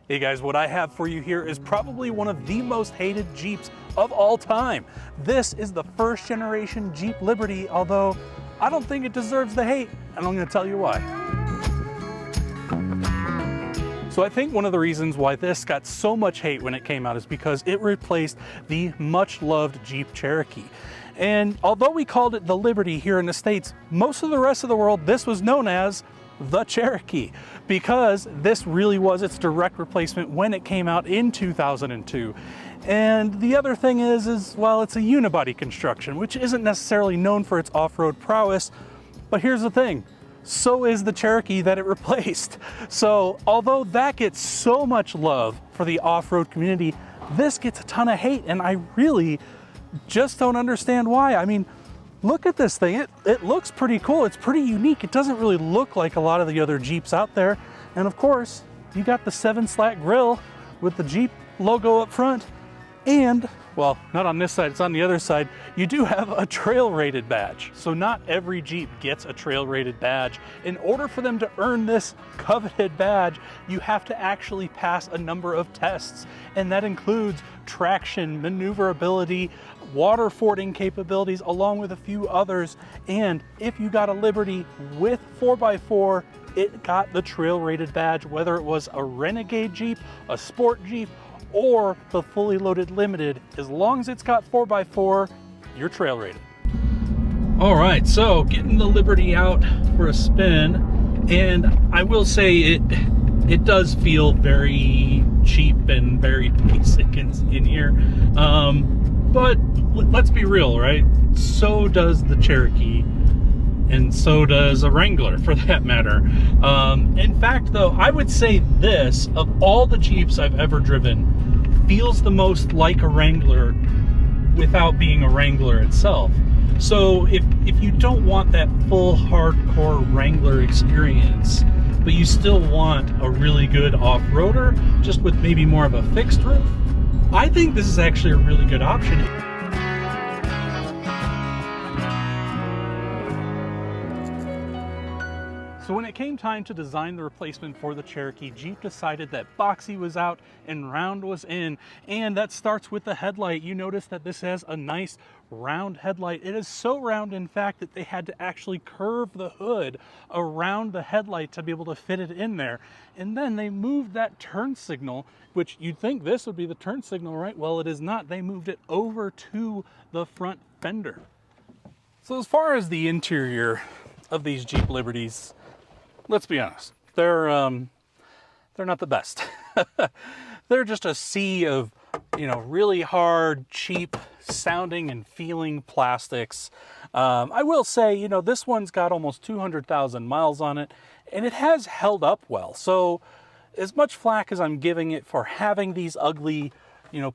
Hey guys, what I have for you here is probably one of the most hated Jeeps of all time. This is the first generation Jeep Liberty, although I don't think it deserves the hate, and I'm going to tell you why. So I think one of the reasons why this got so much hate when it came out is because it replaced the much loved Jeep Cherokee. And although we called it the Liberty here in the States, most of the rest of the world, this was known as the Cherokee, because this really was its direct replacement when it came out in 2002. And the other thing is well, it's a unibody construction, which isn't necessarily known for its off-road prowess. But here's the thing, so is the Cherokee that it replaced. So although that gets so much love for the off-road community, this gets a ton of hate, and I really just don't understand why. I mean, look at this thing. It looks pretty cool. It's pretty unique. It doesn't really look like a lot of the other Jeeps out there. And of course, you got the 7-slat grille with the Jeep logo up front. And, well, not on this side, it's on the other side, you do have a trail rated badge. So not every Jeep gets a trail rated badge. In order for them to earn this coveted badge, you have to actually pass a number of tests. And that includes traction, maneuverability, water fording capabilities, along with a few others. And if you got a Liberty with 4x4, it got the trail rated badge, whether it was a Renegade Jeep, a Sport Jeep, or the fully loaded Limited. As long as it's got 4x4, you're trail rated. All right, so getting the Liberty out for a spin, and I will say it does feel very cheap and very basic in here. But let's be real, right? So does the Cherokee, and so does a Wrangler for that matter. In fact, though, I would say this, of all the Jeeps I've ever driven, feels the most like a Wrangler without being a Wrangler itself. So if you don't want that full hardcore Wrangler experience, but you still want a really good off-roader, just with maybe more of a fixed roof, I think this is actually a really good option. So when it came time to design the replacement for the Cherokee, Jeep decided that boxy was out and round was in, and that starts with the headlight. You notice that this has a nice round headlight. It is so round, in fact, that they had to actually curve the hood around the headlight to be able to fit it in there. And then they moved that turn signal, which you'd think this would be the turn signal, right? Well, it is not. They moved it over to the front fender. So as far as the interior of these Jeep Liberties, let's be honest, they're not the best. They're just a sea of, really hard, cheap sounding and feeling plastics. I will say, this one's got almost 200,000 miles on it, and it has held up well. So as much flack as I'm giving it for having these ugly,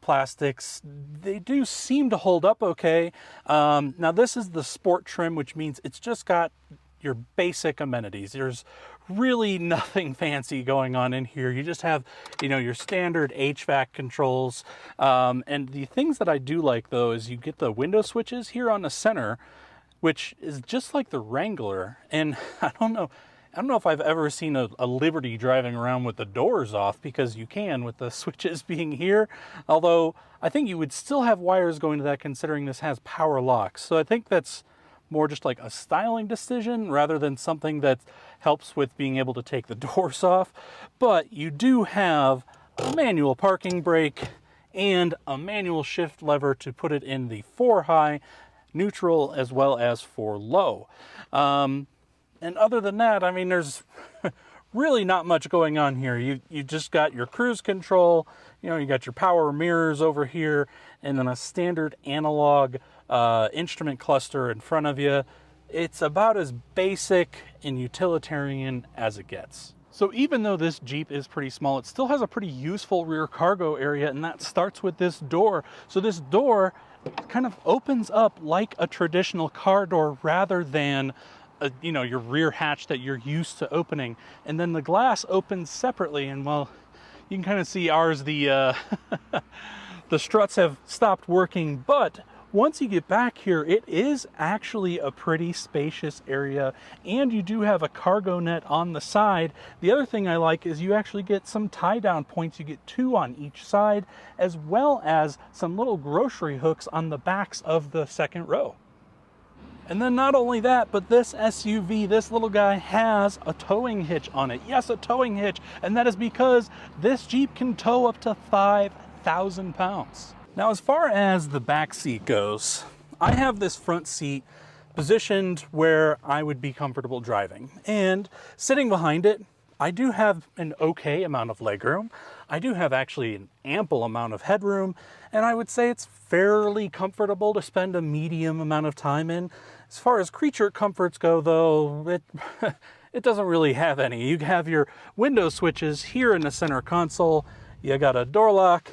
plastics, they do seem to hold up okay. Now this is the sport trim, which means it's just got your basic amenities. There's really nothing fancy going on in here. You just have, your standard HVAC controls. And the things that I do like, though, is you get the window switches here on the center, which is just like the Wrangler. And I don't know if I've ever seen a Liberty driving around with the doors off, because you can with the switches being here. Although I think you would still have wires going to that, considering this has power locks. So I think that's more just like a styling decision rather than something that helps with being able to take the doors off. But you do have a manual parking brake and a manual shift lever to put it in the 4 high, neutral, as well as 4 low. And other than that, I mean, there's really not much going on here. You just got your cruise control, you got your power mirrors over here, and then a standard analog instrument cluster in front of you. It's about as basic and utilitarian as it gets. So even though this Jeep is pretty small, it still has a pretty useful rear cargo area, and that starts with this door. So this door kind of opens up like a traditional car door rather than your rear hatch that you're used to opening. And then the glass opens separately, and well, you can kind of see ours, the struts have stopped working, but once you get back here, it is actually a pretty spacious area, and you do have a cargo net on the side. The other thing I like is you actually get some tie-down points. You get 2 on each side, as well as some little grocery hooks on the backs of the second row. And then not only that, but this SUV, this little guy, has a towing hitch on it. Yes, a towing hitch, and that is because this Jeep can tow up to 5,000 pounds. Now, as far as the back seat goes, I have this front seat positioned where I would be comfortable driving. And sitting behind it, I do have an okay amount of legroom. I do have actually an ample amount of headroom, and I would say it's fairly comfortable to spend a medium amount of time in. As far as creature comforts go, though, it doesn't really have any. You have your window switches here in the center console. You got a door lock,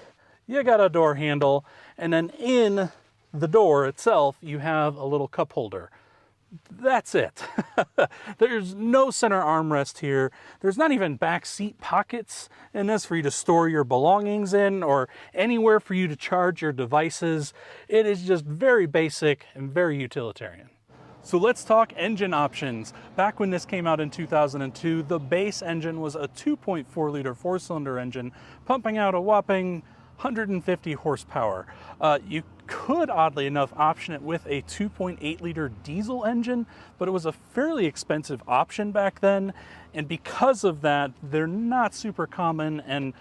you got a door handle, and then in the door itself, you have a little cup holder. That's it. There's no center armrest here. There's not even back seat pockets in this for you to store your belongings in, or anywhere for you to charge your devices. It is just very basic and very utilitarian. So let's talk engine options. Back when this came out in 2002, the base engine was a 2.4 liter 4-cylinder engine, pumping out a whopping 150 horsepower. You could, oddly enough, option it with a 2.8 liter diesel engine, but it was a fairly expensive option back then, and because of that, they're not super common, and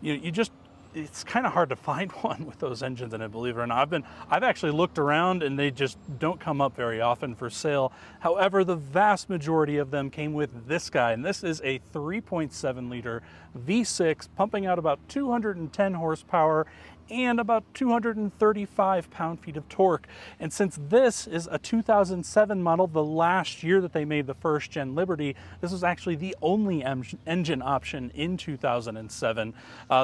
it's kind of hard to find one with those engines in it, believe it or not. I've actually looked around, and they just don't come up very often for sale. However, the vast majority of them came with this guy, and this is a 3.7 liter V6 pumping out about 210 horsepower and about 235 pound-feet of torque. And since this is a 2007 model, the last year that they made the first gen Liberty, this was actually the only engine option in 2007.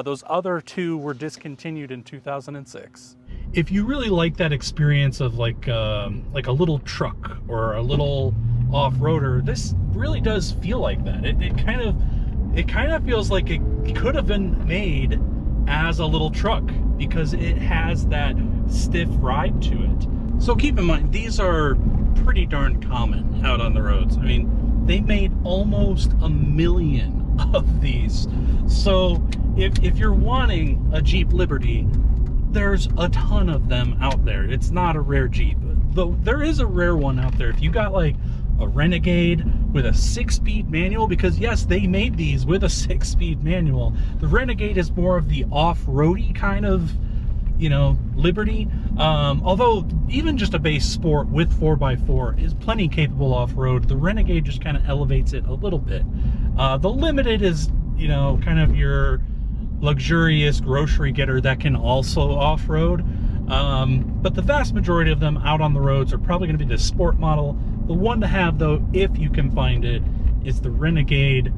Those other two were discontinued in 2006. If you really like that experience of like a little truck or a little off-roader, this really does feel like that. It kind of feels like it could have been made as a little truck because it has that stiff ride to it. So keep in mind, these are pretty darn common out on the roads. I mean, they made almost 1 million of these. So if you're wanting a Jeep Liberty, there's a ton of them out there. It's not a rare Jeep, though there is a rare one out there. If you got like a Renegade with a 6-speed manual, because yes, they made these with a 6-speed manual. The Renegade is more of the off-roady kind of, Liberty. Although even just a base sport with 4x4 is plenty capable off-road. The Renegade just kind of elevates it a little bit. The Limited is, kind of your luxurious grocery getter that can also off-road. But the vast majority of them out on the roads are probably going to be the sport model. The one to have, though, if you can find it, is the Renegade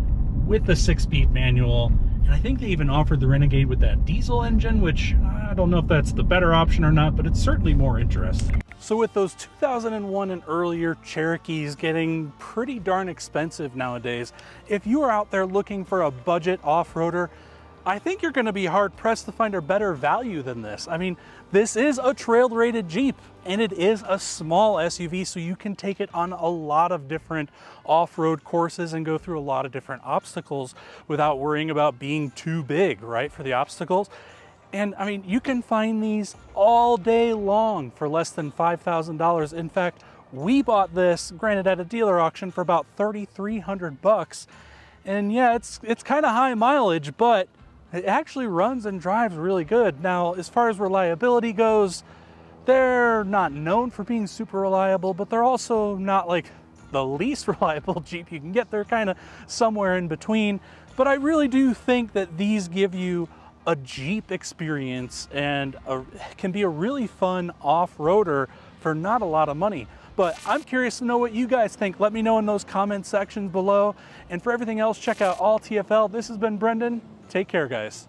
with the 6-speed manual. And I think they even offered the Renegade with that diesel engine, which I don't know if that's the better option or not, but it's certainly more interesting. So with those 2001 and earlier Cherokees getting pretty darn expensive nowadays, if you are out there looking for a budget off-roader, I think you're going to be hard-pressed to find a better value than this. I mean, this is a trail-rated Jeep, and it is a small SUV, so you can take it on a lot of different off-road courses and go through a lot of different obstacles without worrying about being too big, right, for the obstacles. And I mean, you can find these all day long for less than $5,000. In fact, we bought this, granted at a dealer auction, for about $3,300. And yeah, it's kind of high mileage, but it actually runs and drives really good. Now, as far as reliability goes, they're not known for being super reliable, but they're also not like the least reliable Jeep you can get. They're kind of somewhere in between. But I really do think that these give you a Jeep experience and can be a really fun off-roader for not a lot of money. But I'm curious to know what you guys think. Let me know in those comment sections below. And for everything else, check out all TFL. This has been Brendan. Take care, guys.